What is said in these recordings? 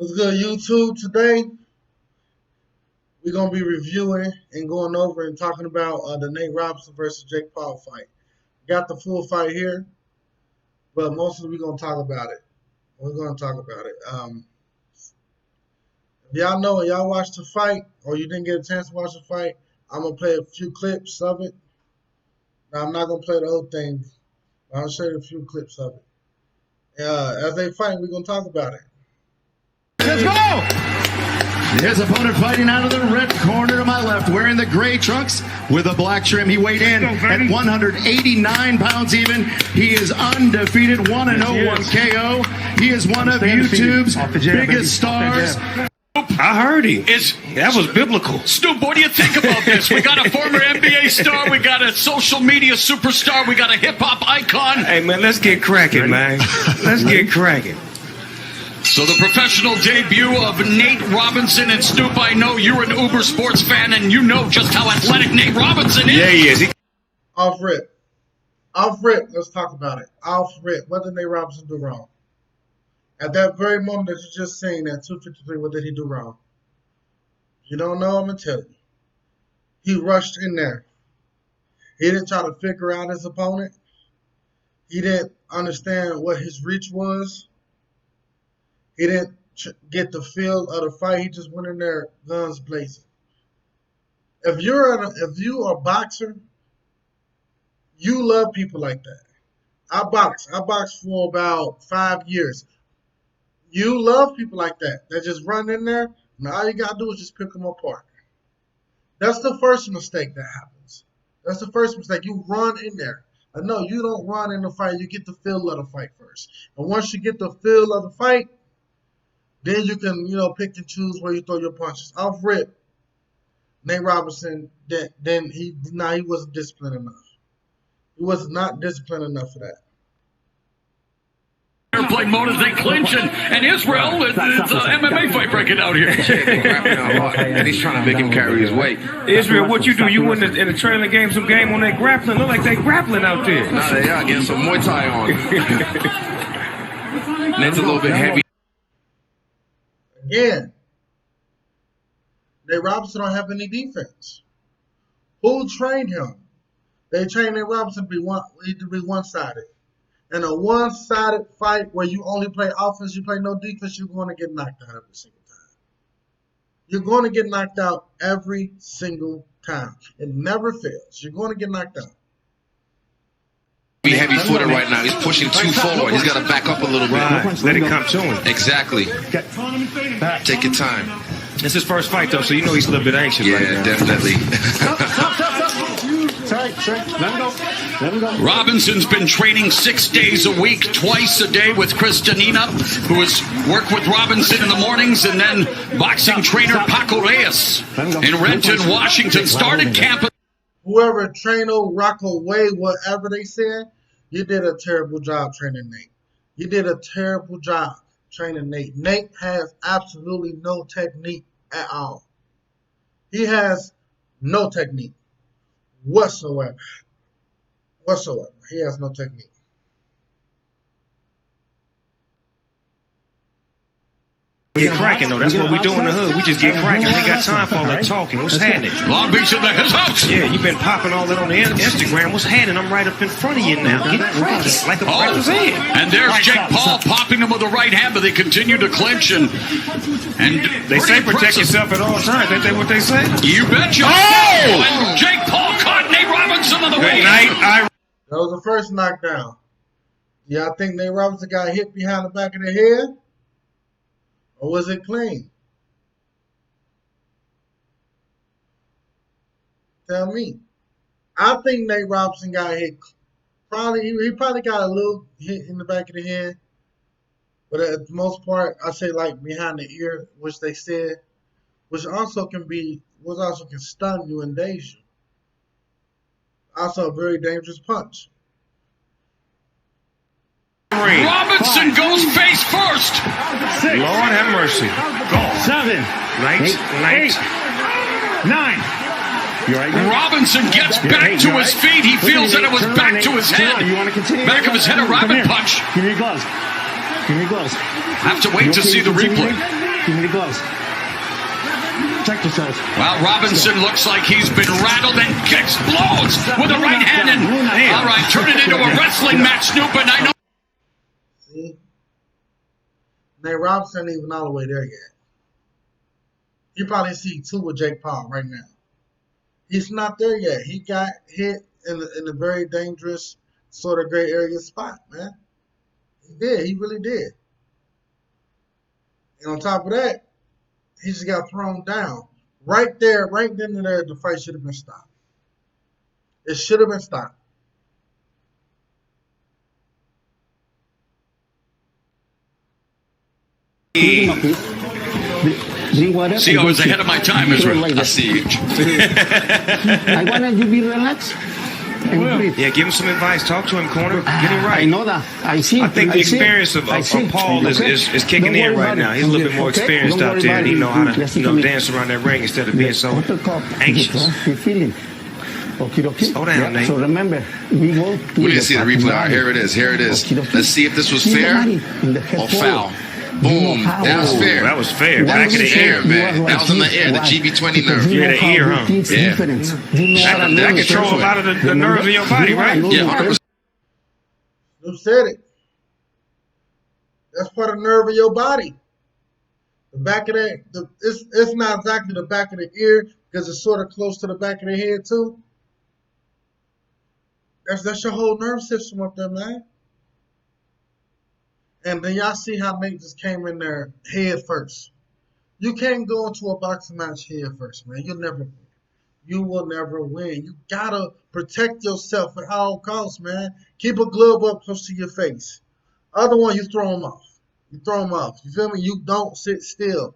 What's good, YouTube? Today, we're going to be reviewing and going over and talking about the Nate Robinson versus Jake Paul fight. Got the full fight here, but mostly we're going to talk about it. We're going to talk about it. If y'all know and y'all watched the fight, or you didn't get a chance to watch the fight, I'm going to play a few clips of it. Now, I'm not going to play the whole thing. I'll show you a few clips of it. As they fight, we're going to talk about it. Let's go! His opponent fighting out of the red corner to my left, wearing the gray trunks with a black trim. He weighed in at 189 pounds even. He is undefeated, 1-0, KO. He is one of YouTube's biggest stars. I heard him. That was biblical. Snoop, what do you think about this? We got a former NBA star. We got a social media superstar. We got a hip-hop icon. Hey, man, let's get cracking, man. Let's get cracking. So the professional debut of Nate Robinson. And Snoop, I know you're an Uber sports fan, and you know just how athletic Nate Robinson is. Yeah, he is. Off rip, let's talk about it. Off rip, what did Nate Robinson do wrong? At that very moment that you just seen at 253, what did he do wrong? You don't know, I'm going to tell you. He rushed in there. He didn't try to figure out his opponent. He didn't understand what his reach was. He didn't get the feel of the fight. He just went in there guns blazing. If you are a boxer, you love people like that. I boxed for about 5 years. You love people like that. That just run in there, and all you got to do is just pick them apart. That's the first mistake that happens. That's the first mistake. You run in there. No, you don't run in the fight. You get the feel of the fight first. And once you get the feel of the fight, then you can, pick and choose where you throw your punches. Off rip, Nate Robinson, he wasn't disciplined enough. He was not disciplined enough for that. Airplane mode as they clinch, and Israel, it's an MMA fight breaking out here. And he's trying to make him carry his weight. Israel, what you do? You win in the trailing game, some game on that grappling. Look like they grappling out there. Nah, they are getting some Muay Thai on. Nate's a little bit heavy. Again, Nate Robinson don't have any defense. Who trained him? They trained Nate Robinson to be one-sided. In a one-sided fight where you only play offense, you play no defense, you're going to get knocked out every single time. You're going to get knocked out every single time. It never fails. You're going to get knocked out. Be heavy-footed right now. He's pushing too forward. He's got to back up a little bit. Right. Let it come to him. Exactly. Take your time. It's his first fight, though, so you know he's a little bit anxious right now. Yeah, definitely. Let him go. Robinson's been training 6 days a week, twice a day with Chris Danina, who has worked with Robinson in the mornings, and then boxing trainer Paco Reyes in Renton, Washington, started camp. Whoever trained old Rocco Way, whatever they said, you did a terrible job training Nate. You did a terrible job training Nate. Nate has absolutely no technique at all. He has no technique whatsoever. He has no technique. Get cracking, though. That's what we do in the hood. We just get cracking. We ain't got time for all that talking. What's happening? Long Beach in his house. Yeah, you've been popping all that on the Instagram. What's happening? I'm right up in front of you now. Get cracking like a breakfast egg. And there's Jake Paul popping him with the right hand, but they continue to clinch and they say protect yourself at all times. Ain't that what they say? You betcha. Oh! And Jake Paul caught Nate Robinson on the way. That was the first knockdown. Yeah, I think Nate Robinson got hit behind the back of the head. Or was it clean? Tell me. I think Nate Robinson got hit. He probably got a little hit in the back of the head. But at the most part, I say like behind the ear, which they said, which also can stun you and daze you. Also a very dangerous punch. Robinson goes face first. 6. Lord have mercy. Go. 7. 8. 9. You right now? Robinson gets back to his feet. He feels that it was back to his head. You want to continue? Back of his head, a rabbit punch. Give me your gloves. Give me your gloves. Have to wait to see the replay. Here he goes. Check yourself. Well, Robinson looks like he's been rattled and explodes with a right hand. And all right, turn it into a wrestling match, Snoop. And I know. See? Nate Robinson ain't even all the way there yet. You probably see 2 with Jake Paul right now. He's not there yet. He got hit in a very dangerous sort of gray area spot, man. He did. He really did. And on top of that, he just got thrown down. Right there, right then and there, the fight should have been stopped. It should have been stopped. See, I was ahead of my time, Israel. I see you. I want you to be relaxed. Yeah, give him some advice. Talk to him, corner. Get him right. I know that. I see. I think the experience of Paul is kicking in right now. He's a little bit more experienced out there, and he know how to dance around that ring instead of being so anxious. Slow down, Nate. So remember, we go. We didn't see the replay. All right, here it is. Here it is. Let's see if this was fair or foul. Boom. That was fair. That was fair. That Back was of the fair, ear. man. That was in the ear, the GB20 nerve. Yeah, the ear, huh? Yeah. That controls a lot of the nerves in your body, right? Yeah, 100%. Who said it? That's part of the nerve of your body. The back of that, it's not exactly the back of the ear because it's sort of close to the back of the head too. That's your whole nerve system up there, man. And then y'all see how Nate just came in there head first. You can't go into a boxing match head first, man. You will never win. You gotta protect yourself at all costs, man. Keep a glove up close to your face. Other one, you throw them off. You feel me? You don't sit still.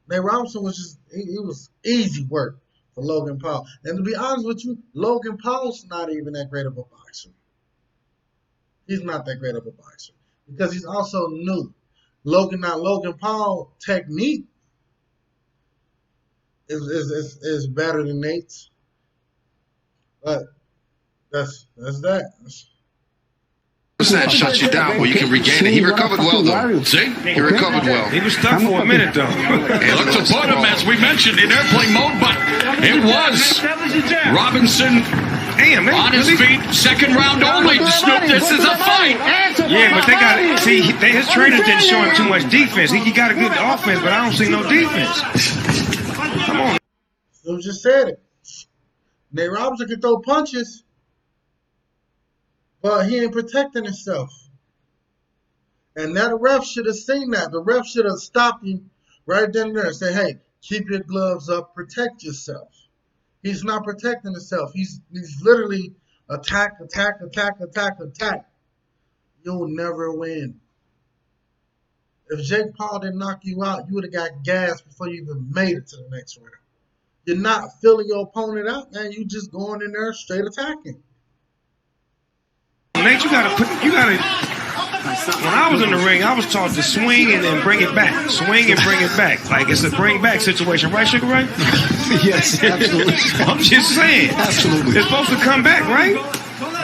Nate Robinson was just, it was easy work for Logan Paul. And to be honest with you, Logan Paul's not even that great of a boxer. He's not that great of a boxer. Because he's also new. Logan Paul technique is better than Nate's. But that's that. Shut you down, but you can regain it. He recovered well, though. See? He recovered well. He was stuck for a minute, though. It looked to put him, as we mentioned, in airplane mode, but it was Robinson on his feet. Second round only. Snoop, this is a fight. Yeah, but they got see his trainers didn't show him too much defense. He got a good offense, but I don't see no defense. Come on. Snoop just said it. Nate Robinson can throw punches, but he ain't protecting himself. And that ref should have seen that. The ref should have stopped him right then and there and said, hey, keep your gloves up, protect yourself. He's not protecting himself. He's literally attack. You'll never win. If Jake Paul didn't knock you out, you would have got gassed before you even made it to the next round. You're not filling your opponent out, man. You just going in there straight attacking. Nate, you gotta. When I was in the ring, I was taught to swing and then bring it back. Swing and bring it back. Like it's a bring back situation, right, Sugar Ray? Yes, absolutely. I'm just saying. Absolutely. It's supposed to come back, right?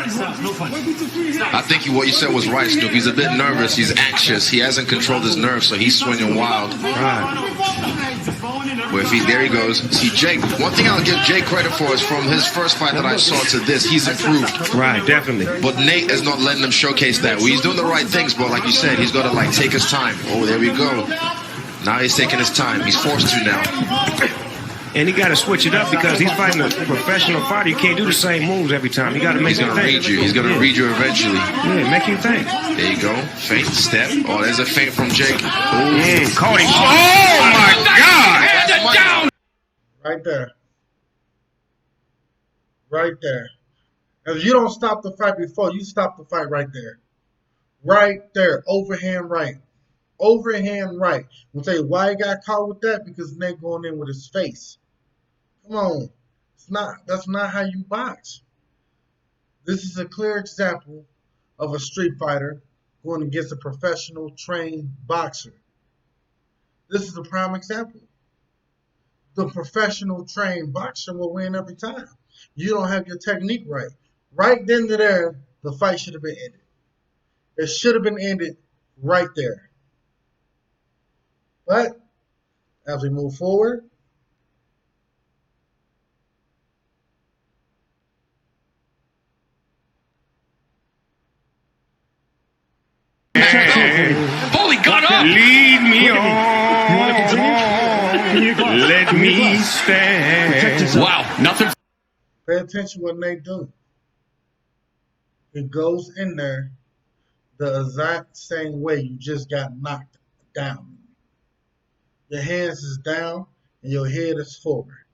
I think what you said was right, Snoop. He's a bit nervous. He's anxious. He hasn't controlled his nerves, so he's swinging wild. But there he goes. See, Jake, one thing I'll give Jake credit for is from his first fight that I saw to this, he's improved. Right, definitely. But Nate is not letting him showcase that. Well, he's doing the right things, but like you said, he's got to take his time. Oh, there we go. Now he's taking his time. He's forced to now. And he got to switch it up because he's fighting a professional fighter. You can't do the same moves every time. You got to make He's him going to think. read you. He's going to read you eventually. Yeah, make him think. There you go. Feint, step. Oh, there's a feint from Jake. Caught him. Oh, my God. Right there. Right there. If you don't stop the fight before, you stop the fight right there. Right there. Overhand right. Overhand right. We'll tell you why he got caught with that, because Nate going in with his face. Come on. That's not how you box. This is a clear example of a street fighter going against a professional trained boxer. This is a prime example. The professional trained boxer will win every time. You don't have your technique right. Right then to there, the fight should have been ended. It should have been ended right there. But as we move forward. Oh, he got up. Lead me want to continue? on. Let me stand. Wow, nothing. Pay attention what Nate do. He goes in there the exact same way you just got knocked down. Your hands is down and your head is forward.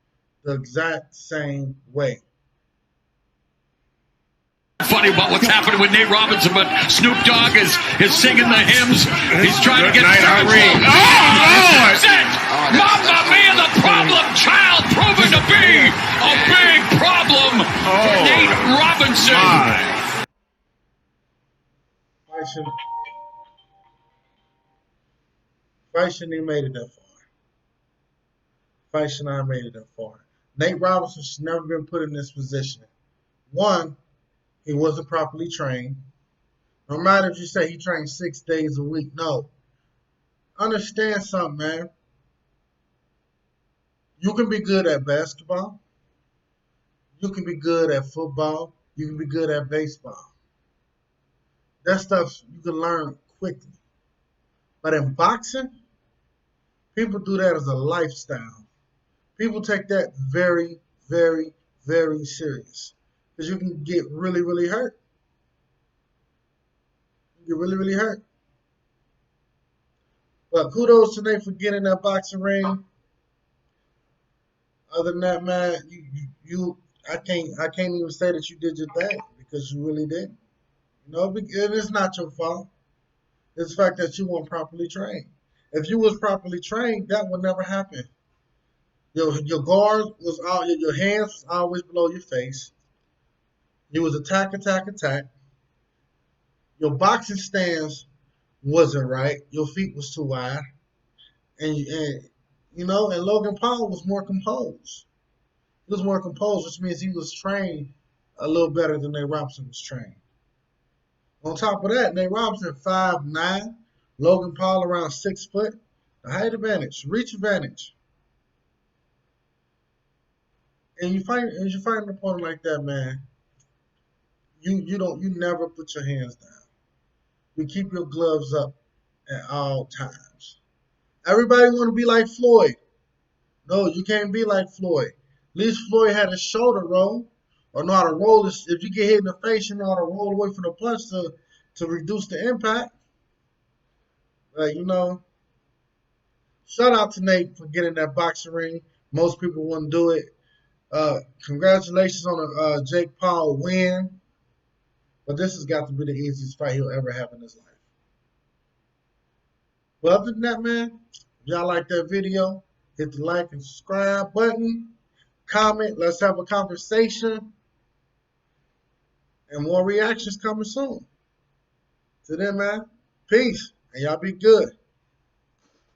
The exact same way. Funny about what's happening with Nate Robinson, but Snoop Dogg is singing the hymns. He's trying to get Good night, Irene. Irene. Oh, Lord! Mamma Mia, the problem child, proving to be a big problem for Nate Robinson. Fight shouldn't have made it that far. Fight should not have made it that far. Nate Robinson should never been put in this position. One, he wasn't properly trained. No matter if you say he trained 6 days a week, no. Understand something, man. You can be good at basketball. You can be good at football. You can be good at baseball. That stuff you can learn quickly. But in boxing, people do that as a lifestyle. People take that very, very, very serious. Because you can get really, really hurt. You get really, really hurt. But kudos to Nate for getting in that boxing ring. Other than that, man, I can't even say that you did your thing because you really didn't. You know, and it's not your fault. It's the fact that you weren't properly trained. If you was properly trained, that would never happen. Your guard was out. Your hands was always below your face. You was attack. Your boxing stance wasn't right. Your feet was too wide, and Logan Paul was more composed. He was more composed, which means he was trained a little better than Nate Robinson was trained. On top of that, Nate Robinson 5'9", Logan Paul around 6 foot. The height advantage, reach advantage. And you fight an opponent like that, man. You never put your hands down. You keep your gloves up at all times. Everybody want to be like Floyd. No, you can't be like Floyd. At least Floyd had a shoulder roll, or know how to roll. If you get hit in the face, you know how to roll away from the punch to reduce the impact. Shout out to Nate for getting that boxing ring. Most people wouldn't do it. Congratulations on a Jake Paul win. But this has got to be the easiest fight he'll ever have in his life. But other than that, man, if y'all like that video, hit the like and subscribe button. Comment. Let's have a conversation. And more reactions coming soon. Till then, man, peace. And y'all be good.